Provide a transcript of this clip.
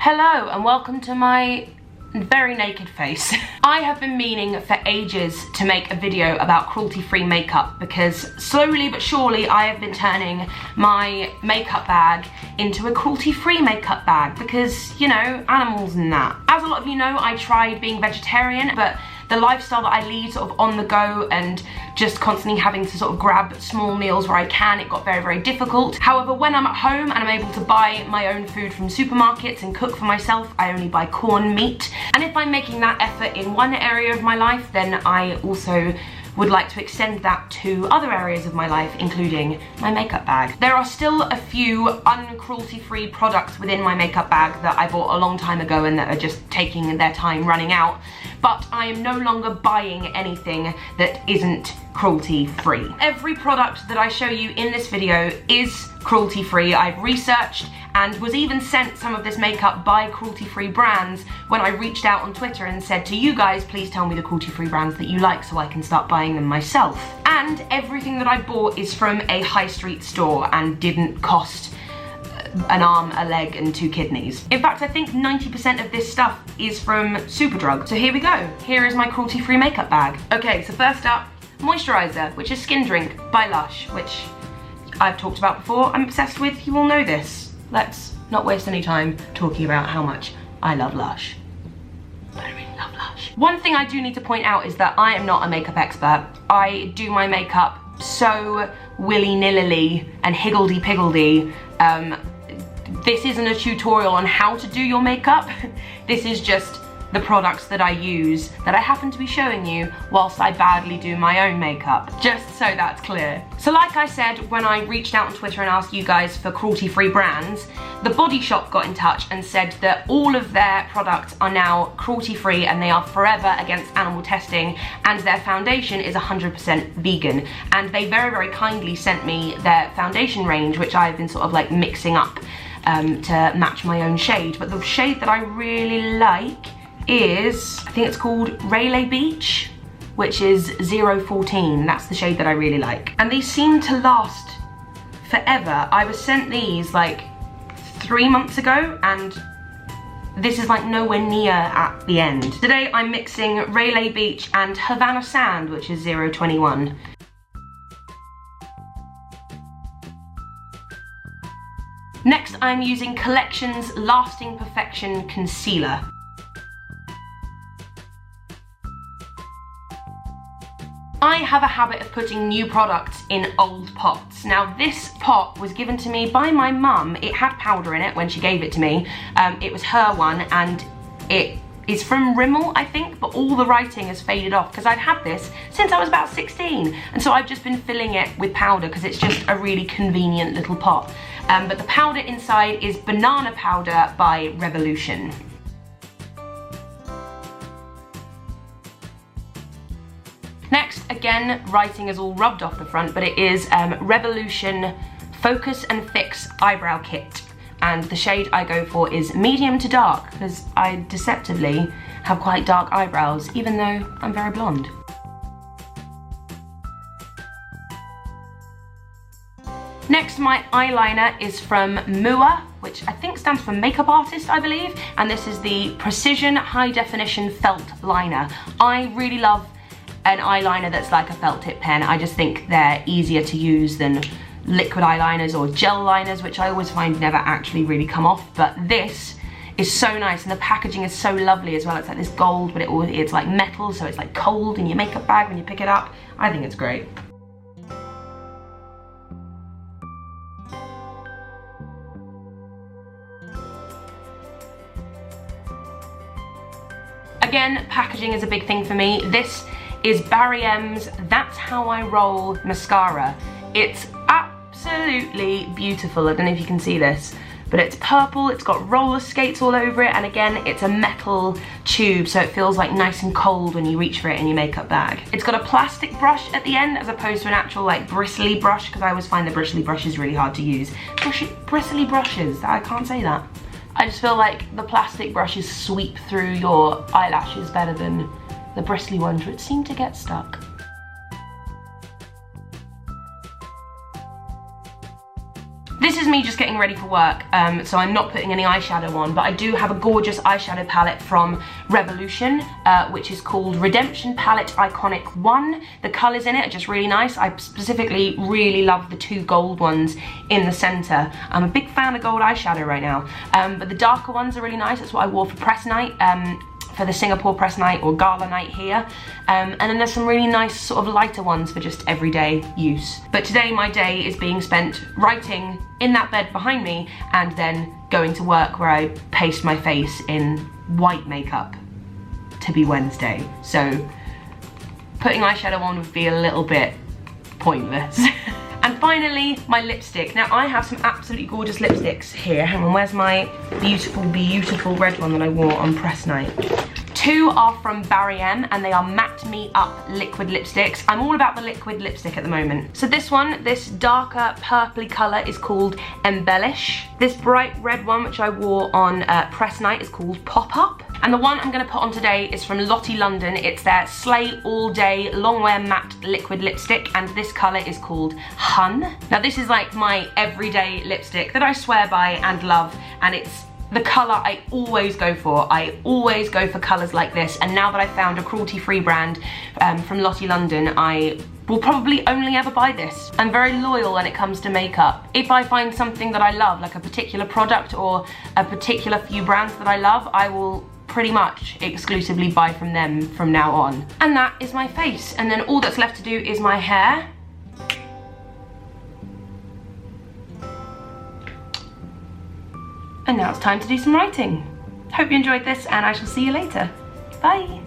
Hello and welcome to my very naked face. I have been meaning for ages to make a video about cruelty-free makeup because slowly but surely I have been turning my makeup bag into a cruelty-free makeup bag because, you know, animals and that. As a lot of you know, I tried being vegetarian, but the lifestyle that I lead sort of on the go and just constantly having to sort of grab small meals where I can, it got very, very difficult. However, when I'm at home and I'm able to buy my own food from supermarkets and cook for myself, I only buy corned meat. And if I'm making that effort in one area of my life, then I also would like to extend that to other areas of my life, including my makeup bag. There are still a few uncruelty-free products within my makeup bag that I bought a long time ago and that are just taking their time running out, but I am no longer buying anything that isn't cruelty-free. Every product that I show you in this video is cruelty-free. I've researched and was even sent some of this makeup by cruelty-free brands when I reached out on Twitter and said to you guys, please tell me the cruelty-free brands that you like so I can start buying them myself. And everything that I bought is from a high street store and didn't cost an arm, a leg and 2 kidneys. In fact, I think 90% of this stuff is from Superdrug. So here we go. Here is my cruelty-free makeup bag. Okay, so first up, Moisturizer, which is Skindrink by Lush, which I've talked about before. I'm obsessed with, you all know this. Let's not waste any time talking about how much I love Lush. I really love Lush. One thing I do need to point out is that I am not a makeup expert. I do my makeup so willy-nilly and higgledy-piggledy. This isn't a tutorial on how to do your makeup. This is just the products that I use that I happen to be showing you whilst I badly do my own makeup, just so that's clear. So like I said, when I reached out on Twitter and asked you guys for cruelty-free brands, the Body Shop got in touch and said that all of their products are now cruelty-free and they are forever against animal testing, and their foundation is 100% vegan. And they very, very kindly sent me their foundation range, which I've been sort of like mixing up to match my own shade. But the shade that I really like is, I think it's called Rayleigh Beach, which is 014. That's the shade that I really like. And these seem to last forever. I was sent these like 3 months ago and this is like nowhere near at the end. Today I'm mixing Rayleigh Beach and Havana Sand, which is 021. Next I'm using Collection's Lasting Perfection Concealer. I have a habit of putting new products in old pots. Now this pot was given to me by my mum. It had powder in it when she gave it to me. It was her one and it is from Rimmel, I think, but all the writing has faded off because I've had this since I was about 16. And so I've just been filling it with powder because it's just a really convenient little pot. But the powder inside is Banana Powder by Revolution. Next, again, writing is all rubbed off the front, but it is Revolution Focus and Fix Eyebrow Kit. And the shade I go for is medium to dark, because I deceptively have quite dark eyebrows, even though I'm very blonde. Next, my eyeliner is from Mua, which I think stands for Makeup Artist, I believe. And this is the Precision High Definition Felt Liner. I really love an eyeliner that's like a felt tip pen. I just think they're easier to use than liquid eyeliners or gel liners, which I always find never actually really come off. But this is so nice and the packaging is so lovely as well. It's like this gold, but it's like metal, so it's like cold in your makeup bag when you pick it up. I think it's great. Again, packaging is a big thing for me. This is BarryM's That's How I Roll Mascara. It's absolutely beautiful. I don't know if you can see this, but it's purple, it's got roller skates all over it, and again, it's a metal tube, so it feels like nice and cold when you reach for it in your makeup bag. It's got a plastic brush at the end as opposed to an actual like bristly brush, because I always find the bristly brushes really hard to use. Bristly brushes, I can't say that. I just feel like the plastic brushes sweep through your eyelashes better than the bristly ones, which seem to get stuck. This is is me just getting ready for work, so I'm not putting any eyeshadow on, but I do have a gorgeous eyeshadow palette from Revolution, which is called Redemption Palette Iconic 1. The colours in it are just really nice. I specifically really love the 2 gold ones in the centre. I'm a big fan of gold eyeshadow right now, but the darker ones are really nice. That's what I wore for press night. For the Singapore press night or gala night here, and then there's some really nice sort of lighter ones for just everyday use. But today my day is being spent writing in that bed behind me and then going to work where I paste my face in white makeup to be Wednesday. So putting eyeshadow on would be a little bit pointless. And finally, my lipstick. Now I have some absolutely gorgeous lipsticks here. Hang on, where's my beautiful, beautiful red one that I wore on press night? 2 are from BarryM and they are Matte Me Up liquid lipsticks. I'm all about the liquid lipstick at the moment. So this one, this darker purpley colour is called Embellish. This bright red one, which I wore on press night, is called Pop Up. And the one I'm going to put on today is from Lottie London. It's their Sleigh All Day Longwear Matte Liquid Lipstick, and this colour is called Hun. Now this is like my everyday lipstick that I swear by and love, and it's the colour I always go for. I always go for colours like this, and now that I've found a cruelty-free brand from Lottie London, I will probably only ever buy this. I'm very loyal when it comes to makeup. If I find something that I love, like a particular product or a particular few brands that I love, I will pretty much exclusively buy from them from now on. And that is my face. And then all that's left to do is my hair. And now it's time to do some writing. Hope you enjoyed this and I shall see you later. Bye.